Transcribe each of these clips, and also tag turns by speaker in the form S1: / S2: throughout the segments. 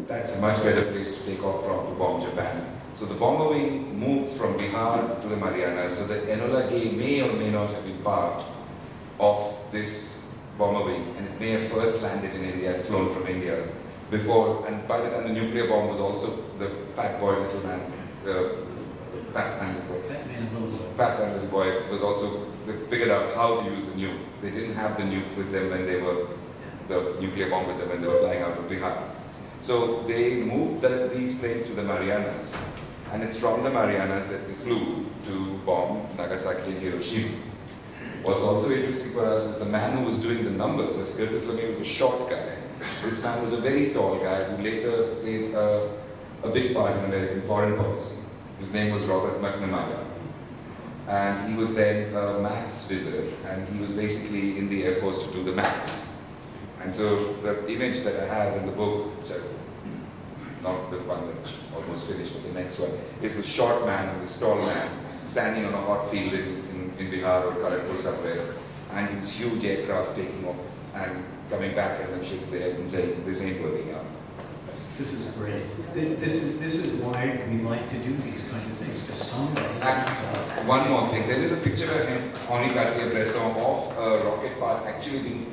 S1: that's a much better place to take off from to bomb Japan. So the bomber wing moved from Bihar to the Marianas, so the Enola Gay may or may not have been part of this bomber wing, and it may have first landed in India and flown from India before, and by the time the nuclear bomb was also the fat boy little man, the fat man little boy was also, they figured out how to use the nuke. They didn't have the nuke with them when they were, the nuclear bomb with them when they were flying out of Bihar. So they moved these planes to the Marianas, and it's from the Marianas that they flew to bomb Nagasaki and Hiroshima. What's also interesting for us is the man who was doing the numbers. As Curtis LeMay was a short guy. This man was a very tall guy who later played a big part in American foreign policy. His name was Robert McNamara. And he was then a maths wizard, and he was basically in the Air Force to do the maths. And so the image that I have in the book, which not the one that almost finished, but the next one, is a short man and this tall man standing on a hot field in Bihar or Kharagpur somewhere, and his huge aircraft taking off and coming back and then shaking their head and saying, this ain't working out.
S2: This is great. This is why we like to do these kinds of things, because somebody comes out.
S1: One more thing, there is a picture of him, Henri Cartier-Bresson, of a rocket part actually being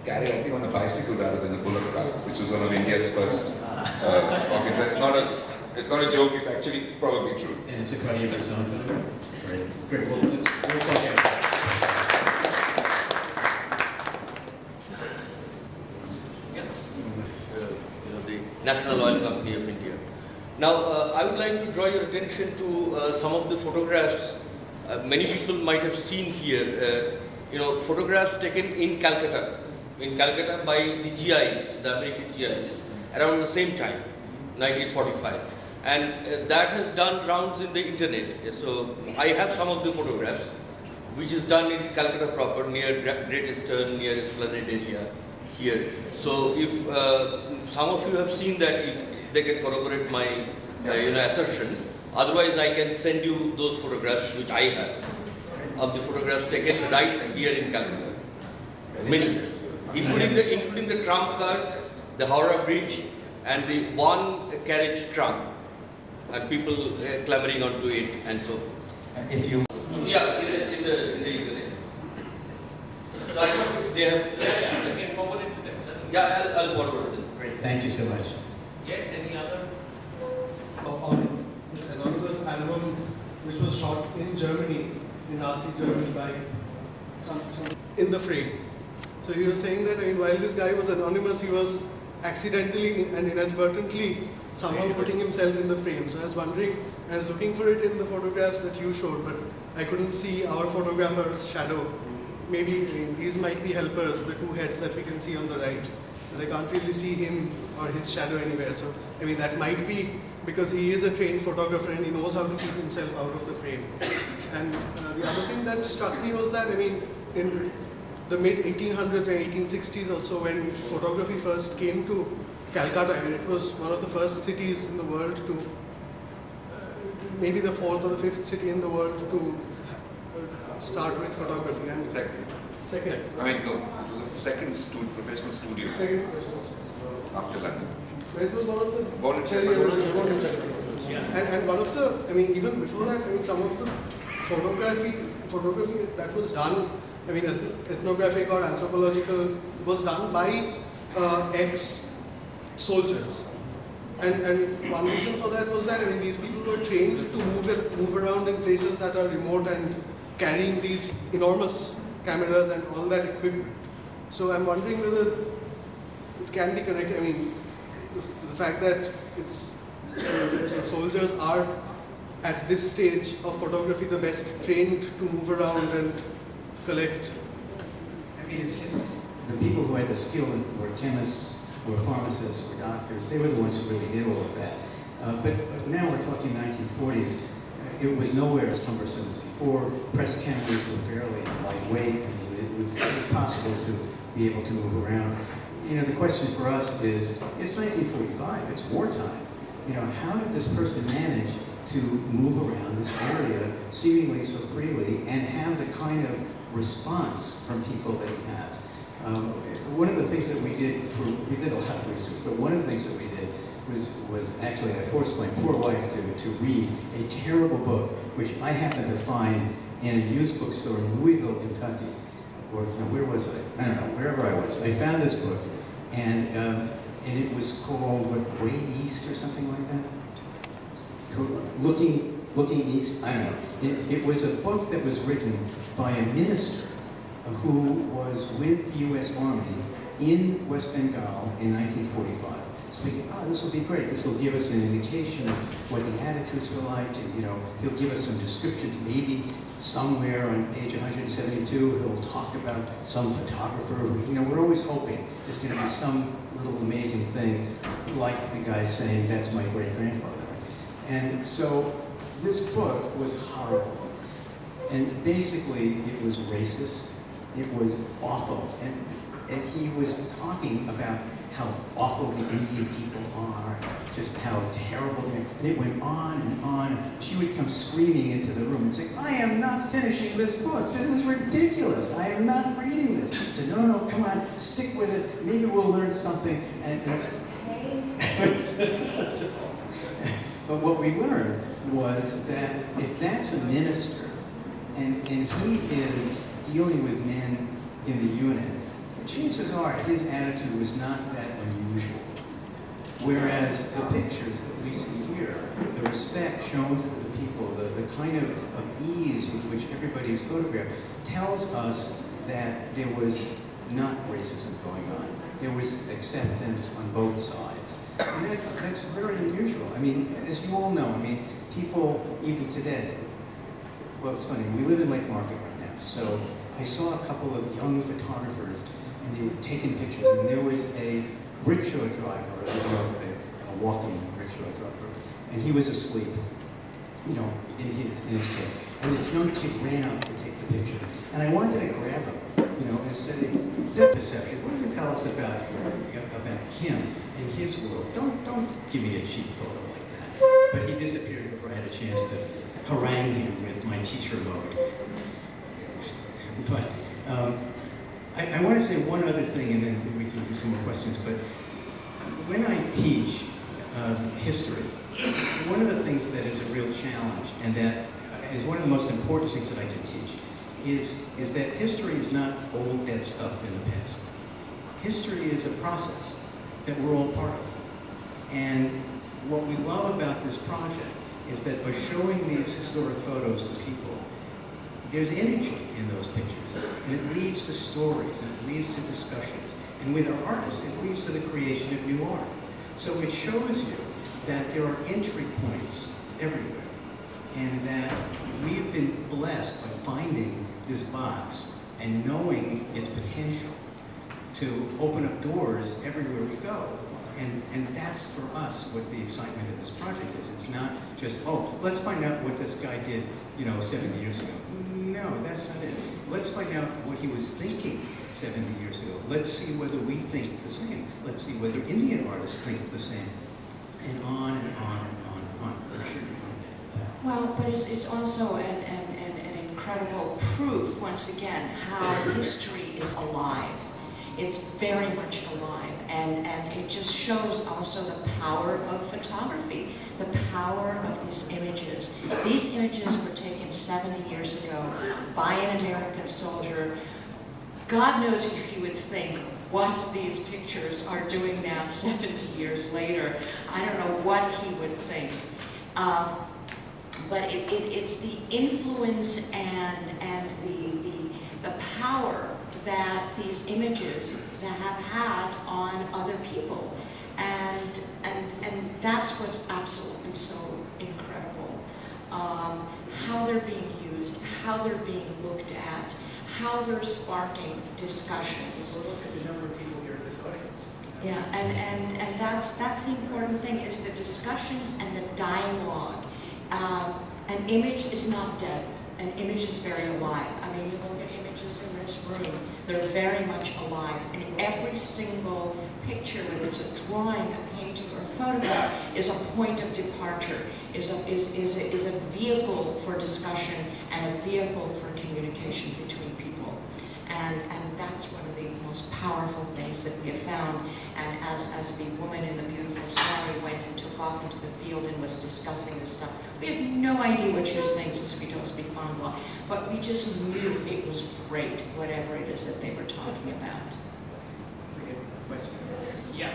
S1: carried, I think, on a bicycle rather than a bullock cart, which was one of India's first rockets. It's not a joke, it's actually probably true.
S2: And it's a Cartier-Bresson. Great. Great. Well, we'll talk after.
S3: National Oil Company of India. Now, I would like to draw your attention to some of the photographs many people might have seen here. Photographs taken in Calcutta by the GIs, the American GIs, around the same time, 1945. And that has done rounds in the internet. So, I have some of the photographs, which is done in Calcutta proper, near Great Eastern, near Esplanade area. Here. So if some of you have seen that, they can corroborate my assertion. Otherwise, I can send you those photographs which I have of the photographs taken right here in Calcutta. Many, including the tram cars, the Howrah Bridge, and the one carriage tram, and people clambering onto it and so forth.
S2: If you
S3: yeah, in the internet. So I think they have. Yeah, I'll forward it.
S2: Great, thank you so much.
S4: Yes, any other?
S5: On this anonymous album, which was shot in Germany, in Nazi Germany, by some in the frame. So he was saying that, while this guy was anonymous, he was accidentally and inadvertently somehow putting himself in the frame. So I was wondering, I was looking for it in the photographs that you showed, but I couldn't see our photographer's shadow. Maybe these might be helpers, the two heads that we can see on the right. But I can't really see him or his shadow anywhere. So, that might be because he is a trained photographer and he knows how to keep himself out of the frame. And the other thing that struck me was that, in the mid-1800s and 1860s or so, when photography first came to Calcutta, it was one of the first cities in the world to, maybe the fourth or the fifth city in the world to start with photography. And second.
S1: No, it was a second professional studio.
S5: Second professional studio.
S1: After London.
S5: It was one of the
S1: Volunteer.
S5: And one of the, even before that, some of the photography that was done, ethnographic or anthropological, was done by ex-soldiers. And one reason for that was that, these people were trained to move around in places that are remote and carrying these enormous cameras and all that equipment. So I'm wondering whether it can be connected. The fact that it's the soldiers are at this stage of photography the best trained to move around and collect.
S2: The people who had the skill were chemists, were pharmacists, were doctors. They were the ones who really did all of that. But now we're talking 1940s. It was nowhere as cumbersome as before. Press cameras were fairly lightweight. It was possible to be able to move around. The question for us is, it's 1945, it's wartime. How did this person manage to move around this area seemingly so freely and have the kind of response from people that he has? One of the things that we did a lot of research, but one of the things that we did was actually, I forced my poor wife to read a terrible book, which I happened to find in a used bookstore in Louisville, Kentucky. Or no, where was I? I don't know, wherever I was. I found this book, and it was called, what, Way East or something like that? Looking East, I don't know. It was a book that was written by a minister who was with the U.S. Army in West Bengal in 1945. So thinking, oh, this will be great. This will give us an indication of what the attitudes were like, and he'll give us some descriptions. Maybe somewhere on page 172, he'll talk about some photographer who, we're always hoping there's going to be some little amazing thing, like the guy saying, that's my great-grandfather. And so this book was horrible. And basically, it was racist. It was awful. And he was talking about how awful the Indian people are, just how terrible they are. And it went on and on. She would come screaming into the room and say, I am not finishing this book. This is ridiculous. I am not reading this. I said, no, come on, stick with it. Maybe we'll learn something. But what we learned was that if that's a minister, and he is dealing with men in the unit, chances are his attitude was not that unusual. Whereas the pictures that we see here, the respect shown for the people, the kind of ease with which everybody is photographed, tells us that there was not racism going on. There was acceptance on both sides. And that's very unusual. I mean, as you all know, people, even today, well, it's funny, we live in Lake Market right now, so I saw a couple of young photographers, and they were taking pictures, and there was a rickshaw driver, a walking rickshaw driver, and he was asleep, in his chair. And this young kid ran up to take the picture, and I wanted to grab him, and say, that's perception. What does it tell us about him and his world? Don't give me a cheap photo like that. But he disappeared before I had a chance to harangue him with my teacher mode. But I want to say one other thing, and then we can do some more questions. But when I teach history, one of the things that is a real challenge, and that is one of the most important things that I can teach, is that history is not old dead stuff in the past. History is a process that we're all part of. And what we love about this project is that by showing these historic photos to people, there's energy in those pictures, and it leads to stories, and it leads to discussions. And with our artists, it leads to the creation of new art. So it shows you that there are entry points everywhere, and that we've been blessed by finding this box and knowing its potential to open up doors everywhere we go. And that's for us what the excitement of this project is. It's not just, oh, let's find out what this guy did, 70 years ago. No, that's not it. Let's find out what he was thinking 70 years ago. Let's see whether we think the same. Let's see whether Indian artists think the same. And on and on and on and on. I'm sure you want that.
S4: Well, but it's also an incredible proof, once again, how history is alive. It's very much alive, and it just shows also the power of photography, the power of these images. These images were taken 70 years ago by an American soldier. God knows if you would think what these pictures are doing now 70 years later. I don't know what he would think. But it's the influence and the power that these images that have had on other people, and that's what's absolutely so incredible. How they're being used, how they're being looked at, how they're sparking discussions.
S2: Well, look at the number of people here in this audience.
S4: Yeah, and that's the important thing, is the discussions and the dialogue. An image is not dead. An image is very alive. I mean, you look at images in this room, they're very much alive. And every single picture, whether it's a drawing, a painting, or a photograph, is a point of departure, is a vehicle for discussion and a vehicle for communication between people. And that's one of the most powerful things that we have found. And as the woman in the beautiful story went into the field and was discussing this stuff. We had no idea what she was saying since we don't speak Bangla, but we just knew it was great, whatever it is that they were talking about.
S6: Yeah.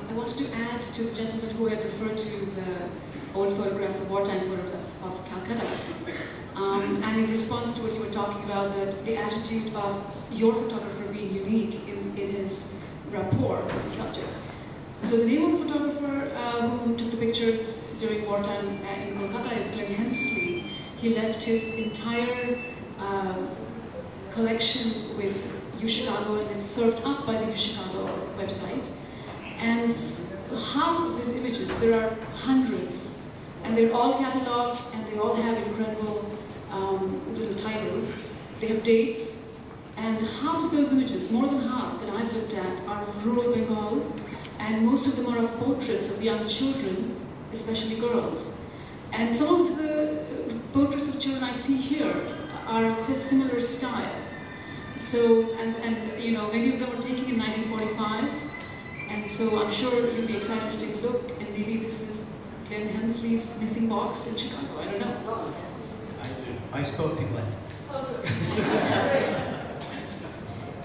S7: I wanted to add to the gentleman who had referred to the old photographs, the wartime photographs of Calcutta. And in response to what you were talking about, that the attitude of your photographer being unique in his rapport with the subjects. So the name of the photographer who took the pictures during wartime in Kolkata is Glenn Hensley. He left his entire collection with UChicago, and it's served up by the UChicago website. And half of his images, there are hundreds, and they're all cataloged, and they all have incredible little titles. They have dates, and half of those images, more than half that I've looked at, are of rural Bengal, and most of them are of portraits of young children, especially girls. And some of the portraits of children I see here are just similar style. So, and you know, many of them were taken in 1945, and so I'm sure you'll be excited to take a look, and maybe this is Glenn Hensley's missing box in Chicago, I don't know.
S2: I spoke to Glenn.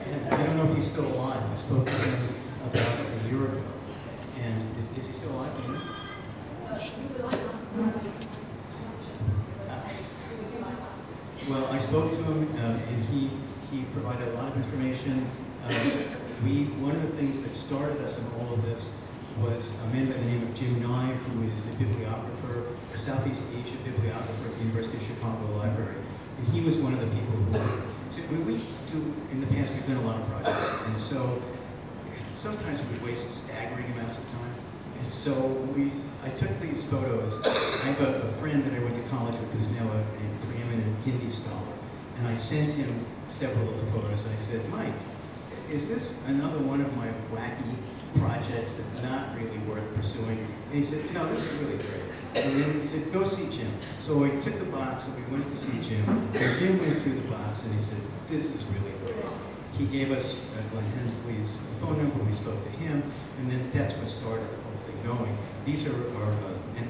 S2: And I don't know if he's still alive. I spoke to him about a year ago. And is he still alive? Do you know? Well, I spoke to him, and he provided a lot of information. One of the things that started us in all of this was a man by the name of Jim Nye, who is the bibliographer, the Southeast Asia bibliographer at the University of Chicago Library. And he was one of the people who, so in the past we've done a lot of projects, and so sometimes we would waste staggering amounts of time. And so I took these photos. I have a friend that I went to college with who's now a preeminent Hindi scholar, and I sent him several of the photos. I said, Mike, is this another one of my wacky projects that's not really worth pursuing? And he said, no, this is really great. And then he said, go see Jim. So I took the box and we went to see Jim. And Jim went through the box and he said, this is really great. He gave us Glenn Hensley's phone number, we spoke to him, and then that's what started the whole thing going. These are and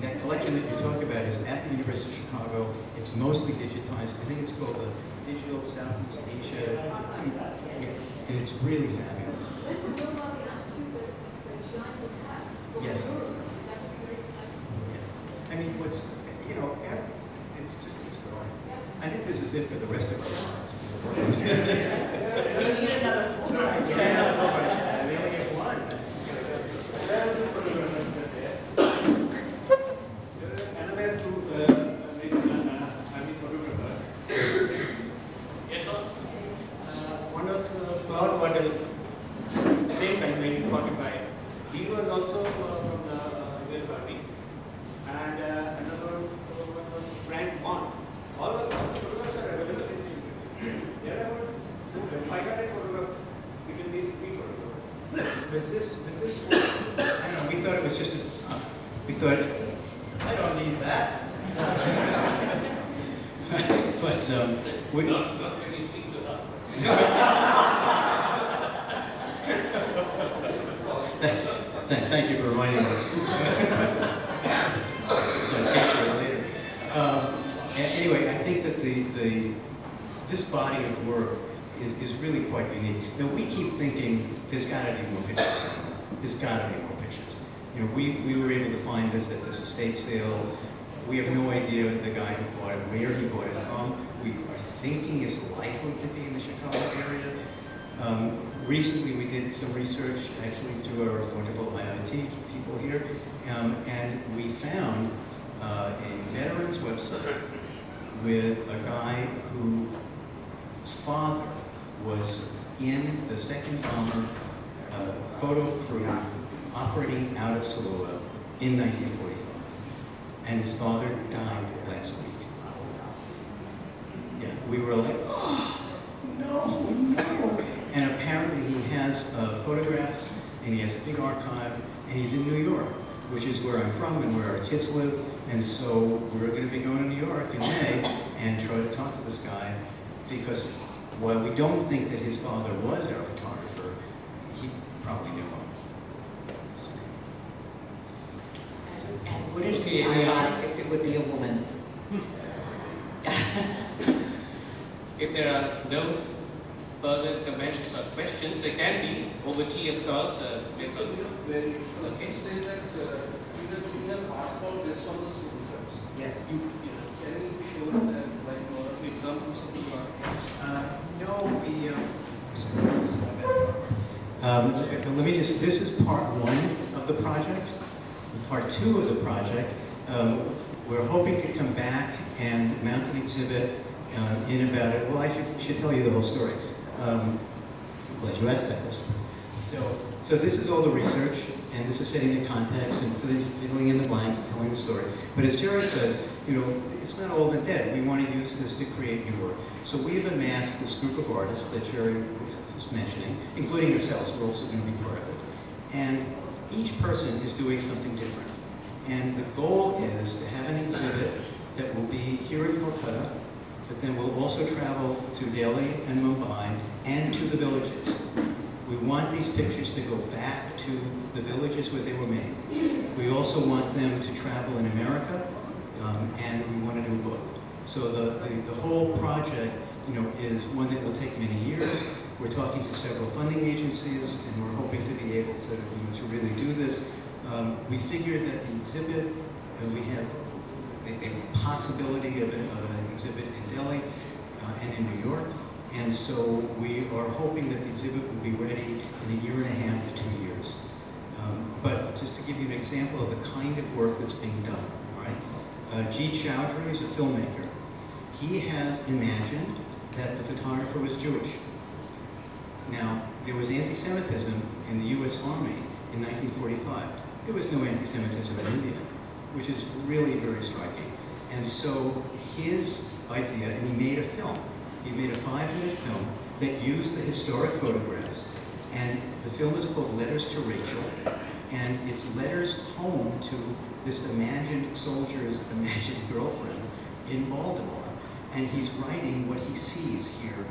S2: that collection that you talk about is at the University of Chicago. It's mostly digitized. I think it's called the Digital Southeast Asia, and it's really fabulous. Yes. Yeah. I mean, it just keeps growing. I think this is it for the rest of our lives.
S6: We need another photo.
S2: Yeah, they only get one.
S6: Another two photographer. Yes, sir. One was Claude Waddell, same time, 1945. He was also from the US Army. And another one was Frank Bond. All the photographs are available in the internet. There are about 500 photographs between these three photographs.
S2: But this one, I don't know, we thought it was just we thought, I don't need that. But, we...
S6: Not when you speak to her.
S2: Thank you for reminding me. So I'll capture it later. Anyway, I think that this body of work is really quite unique. Now we keep thinking there's got to be more pictures. There's got to be more pictures. You know, we were able to find this at this estate sale. We have no idea the guy who bought it, where he bought it from. We are thinking it's likely to be in the Chicago area. Recently we did some research, actually through our wonderful IIT people here, and we found a veterans website with a guy whose father was in the 2nd Bomber photo crew operating out of Salua in 1945. And his father died last week. Yeah, we were like, oh, no. And apparently he has photographs, and he has a big archive, and he's in New York, which is where I'm from and where our kids live. And so we're going to be going to New York in May and try to talk to this guy, because while we don't think that his father was our photographer, he probably
S6: comments or questions. There can be over tea, of course.
S8: Okay. You say that you are doing an art form based on those photographs.
S2: Yes.
S8: Can you show that, like, examples of those art forms?
S2: No, we. Let me just. This is part one of the project. Part two of the project. We're hoping to come back and mount an exhibit in about it. Well, I should tell you the whole story. I'm glad you asked that question. So this is all the research, and this is setting the context and filling in the blanks and telling the story. But as Jerry says, it's not old and dead. We want to use this to create new work. So we've amassed this group of artists that Jerry was mentioning, including ourselves. We're also going to be part of it. And each person is doing something different. And the goal is to have an exhibit that will be here in Kolkata, but then we'll also travel to Delhi and Mumbai and to the villages. We want these pictures to go back to the villages where they were made. We also want them to travel in America, and we want to do a book. So the whole project, is one that will take many years. We're talking to several funding agencies, and we're hoping to be able to really do this. We figured that the exhibit, we have a possibility of an exhibit in Delhi and in New York. And so we are hoping that the exhibit will be ready in 1.5 to 2 years. But just to give you an example of the kind of work that's being done, all right? G. Chowdhury is a filmmaker. He has imagined that the photographer was Jewish. Now, there was anti-Semitism in the US Army in 1945. There was no anti-Semitism in India, which is really very striking. And so his idea, and he made a film. He made a 5-minute film that used the historic photographs. And the film is called Letters to Rachel. And it's letters home to this imagined soldier's imagined girlfriend in Baltimore. And he's writing what he sees here